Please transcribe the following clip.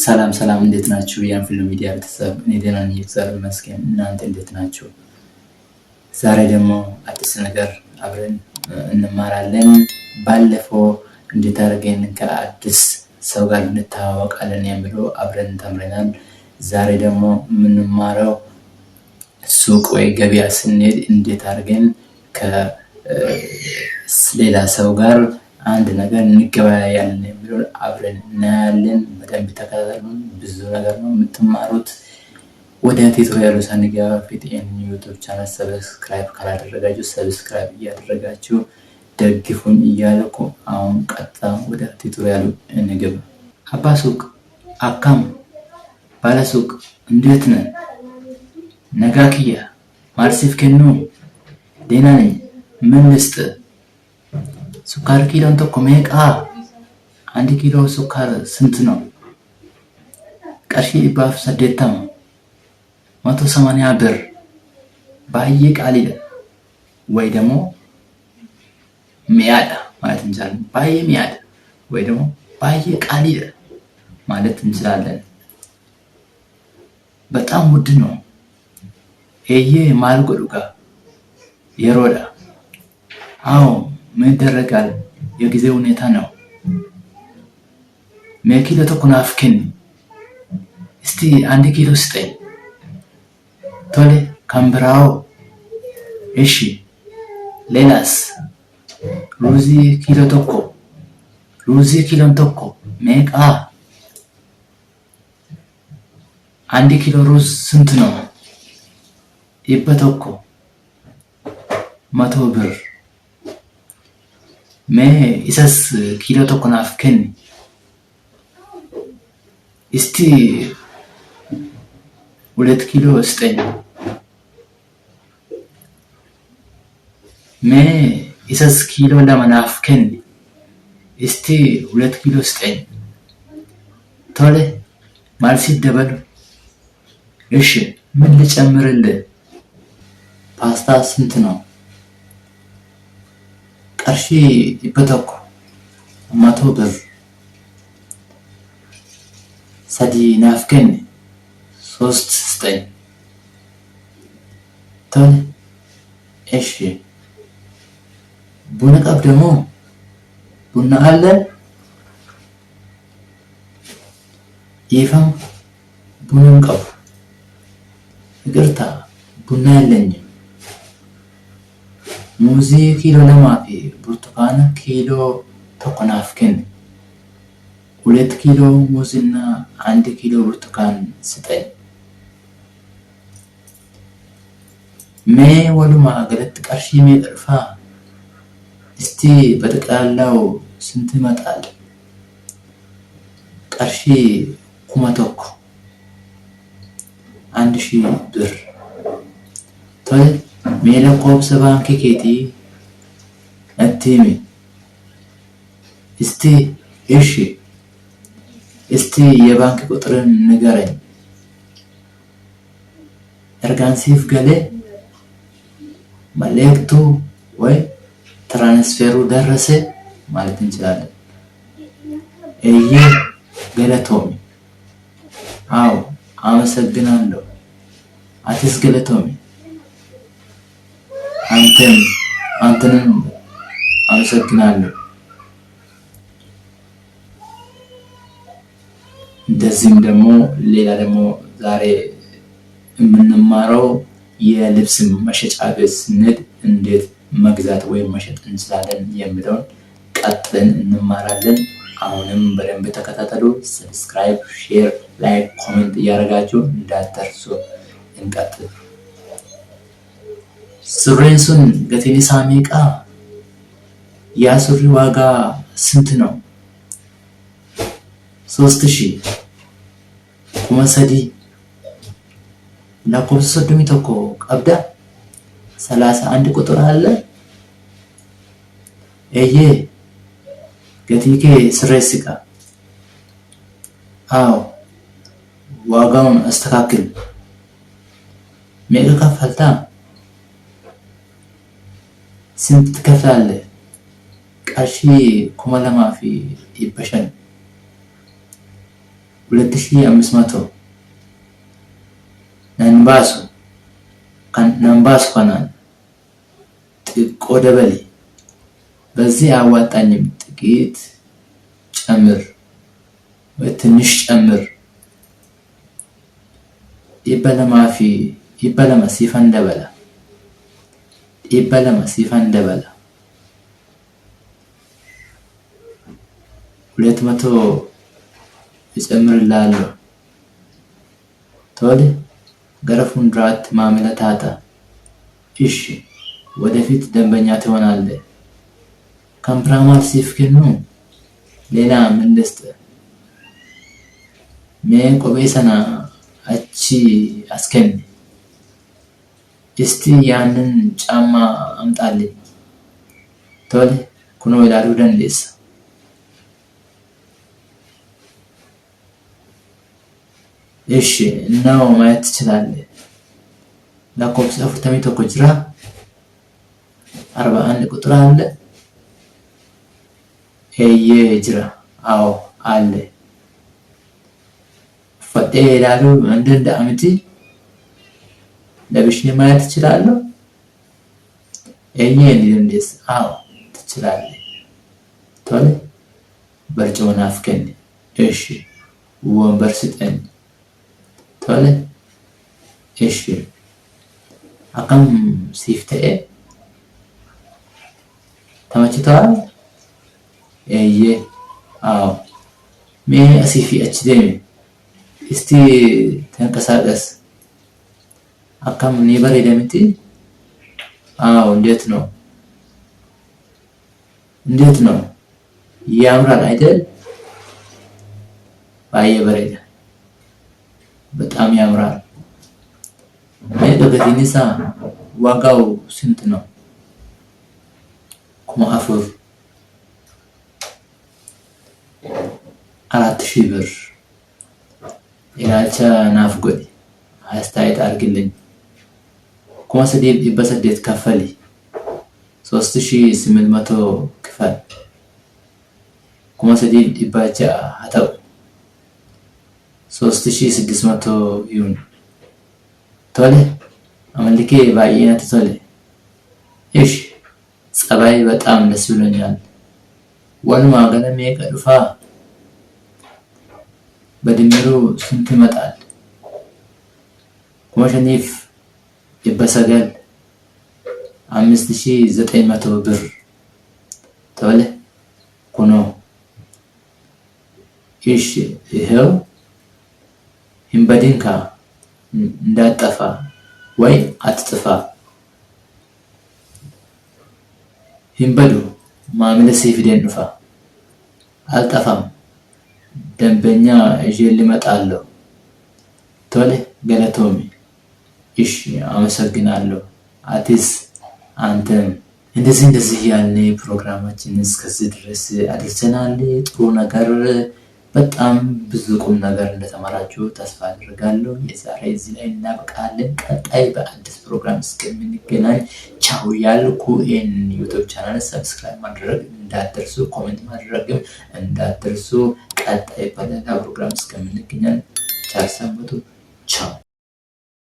ሰላም ሰላም እንዴት ናችሁ? የአንፊሎ ሚዲያ ቤተሰብ እኔ ደህና ነኝ፣ እግዚአብሔር ይመስገን። እናንተ እንዴት ናችሁ? ዛሬ ደግሞ አዲስ ነገር አብረን እንማራለን። ባለፈው እንዴት አድርገን ከአዲስ ሰው ጋር እንተዋወቃለን የሚለው አብረን ተምረናል። ዛሬ ደግሞ የምንማረው ሱቅ ወይ ገበያ ስንሄድ እንዴት አድርገን ከሌላ ሰው ጋር አንድ ነገር እንገበያያለን የሚለው አብረን እናያለን። በደንብ ተከታተሉን፣ ብዙ ነገር ነው የምትማሩት። ወደ ቱቶሪያሉ ሳንገባ በፊት ይህንን ዩቲዩብ ቻናል ሰብስክራይብ ካላደረጋችሁ ሰብስክራይብ እያደረጋችሁ ደግፉኝ እያልኩ አሁን ቀጥታ ወደ ቱቶሪያሉ እንገባ። አባ ሱቅ አካም ባለ ሱቅ እንዴት ነህ? ነጋኪያ ማርሲፍ ከኑ ደህና ነኝ። ምን ልስጥ? ሱካር ኪሎን tokko meeqa? 1 ኪሎ ሱካር ስንት ነው? ቀርሺ ባፍ 180 ብር። ባየ ቃሊለ ወይ ደግሞ ሚያዳ ማለት እንችላለን። ባየ ሚያዳ ወይ ደግሞ ባየ ቃሊለ ማለት እንችላለን። በጣም ውድ ነው። ይሄ ማልጎዱጋ የሮዳ አዎ ምን ይደረጋል? የጊዜ ሁኔታ ነው። ሜኪሎ tokko naaf kenni እስቲ 1 ኪሎ ስጠኝ። ቶሌ ካምብራው እሺ። ሌላስ? ሩዚ ኪሎ tokko ሩዚ ኪሎን tokko ሜቃ? 1 ኪሎ ሩዝ ስንት ነው? ይበ tokko 100 ብር። mee isas ኪሎ tokko naaf kenni እስቲ 2 ኪሎ ስጠኝ። mee isas ኪሎ lama naaf kenni እስቲ 2 ኪሎ ስጠኝ። ቶሌ maal sidabalu? እሺ ምን ልጨምርልህ? ፓስታ ስንት ነው? ቀርሺ ይበ tokko 100 ብር። ሰዲ ናፍ kenni 3 ስጠኝ። ቶሌ እሺ። ቡና ቀብ ደግሞ ቡና አለ? ይፈም ቡናን ቀብ። ይቅርታ ቡና የለኝም። ሙዚ ኪሎ ለማፊ ብርቱካን ኪሎ tokko naaf kenni 2 ኪሎ ሙዝና 1 ኪሎ ብርቱካን ስጠኝ። mee ወሉማ ገለት ቀርሺ ሜቅርፋ እስቲ በጠቅላላው ስንት ይመጣል? ቀርሺ 1,000 1000 ብር። ቶሌ mee lakkoofsa baankii keetii natti himi እስቲ። እሺ እስቲ የባንክ ቁጥርን ንገረኝ። እርጋንሲፍ ገሌ መልእክቱ ወይ ትራንስፈሩ ደረሰ ማለት እንችላለን። እየ ገለቶሚ አዎ አመሰግናለሁ። አትስ ገለቶሚ አንተንም አመሰግናለሁ። እንደዚህም ደግሞ ሌላ ደግሞ ዛሬ የምንማረው የልብስ መሸጫ ቤት ስንሄድ እንዴት መግዛት ወይም መሸጥ እንችላለን የሚለውን ቀጥለን እንማራለን። አሁንም በደንብ ተከታተሉ። ሰብስክራይብ፣ ሼር፣ ላይክ፣ ኮሜንት እያደረጋችሁ እንዳትረሱ። እንቀጥል። ሱሬንሱን ገቴኒ ሳሜቃ? ያ ሱሪ ዋጋ ስንት ነው? 3000 kuma sadi. lakkoofsa 31 qabda? 31 ቁጥር አለ? እየ ገቲኬ ስሬስቃ? አዎ ዋጋውን አስተካክል። ሜጋ ከፈልታ? ስንት ትከፍላለህ? ቀርሺ 2,500 2500 ነንባሱ ካናን ጥቆ ደበሌ በዚህ አዋጣኝም ጥቂት ጨምር ወይ ትንሽ ጨምር ይበለማ ሲፈንደበላ 200 ይጨምርልሃለሁ ቶሎ ገረፉን ድራት ማምለታታ እሺ ወደፊት ደንበኛ ትሆናለህ ካምፕራማል ሲፍከኑ ሌላ ምን ልስጥ ሜን ቆቤሰና አቺ አስከን እስቲ ያንን ጫማ አምጣልኝ ቶሎ ኩኖ ይላሉ ደንዴስ እሺ እናው ማየት ትችላለህ ላኮብስ አፍርተሚ ተቆጅራ 41 ቁጥር አለ ጅራ አዎ አለ ፈጤ ይላሉ እንደ አመቲ ለብሽኔ ማየት ትችላለህ እንዴስ አዎ ትችላለህ ቶሎ በርጮና አፍከን እሺ ወንበር ስጠኝ ቶሎ እሺ አቀም ሲፍተኤ ተመችቷል አዎ ሜ አሲፊ እችዴ እስቲ ተንቀሳቀስ አቀም ኔበር ደምቲ አዎ እንዴት ነው ያምራል አይደል ባየበረደ በጣም ያምራል ለደገቲኒሳ ዋጋው ስንት ነው ኩማአፍር 4000 ብር ኢላቻ ናፍቆት አስተያየት አርግልኝ ኮንሰዲብ ይበሰደት ከፈሊ 3800 ክፈል ኮንሰዲብ ይባቻ አታው 3600 ይሁን ቶሎ አመልኬ ባይነት ቶሎ እሺ ጸባይ በጣም ደስ ብሎኛል ወልማ ገነሜ ቀዱፋ በድምሩ ስንት ይመጣል ኮሽኒፍ ይበሰገል 5900 ብር ቶሎ ኮኖ እሺ ይሄው ይምበዲንካ እንዳጠፋ ወይ አትጥፋ ይምበዱ ማምለስ ይፍደንፋ አልጠፋም ደንበኛ እጄል ሊመጣለው ቶሎ ገለቶሚ እሺ አመሰግናለሁ አቲስ አንተም እንደዚህ ያለ ፕሮግራማችን እስከዚህ ድረስ አድርሰናል ጥሩ ነገር በጣም ብዙ ቁም ነገር እንደተማራችሁ ተስፋ አደርጋለሁ የዛሬ እዚህ ላይ እናበቃለን ቀጣይ በአዲስ ፕሮግራም እስከምንገናኝ ቻው ያልኩ ዩቲዩብ ቻናል ሰብስክራይብ ማድረግ እንዳትረሱ ኮሜንት ማድረግም እንዳትረሱ ቀጣይ በሌላ ፕሮግራም እስከምንገናኝ ቻው ሰንብቱ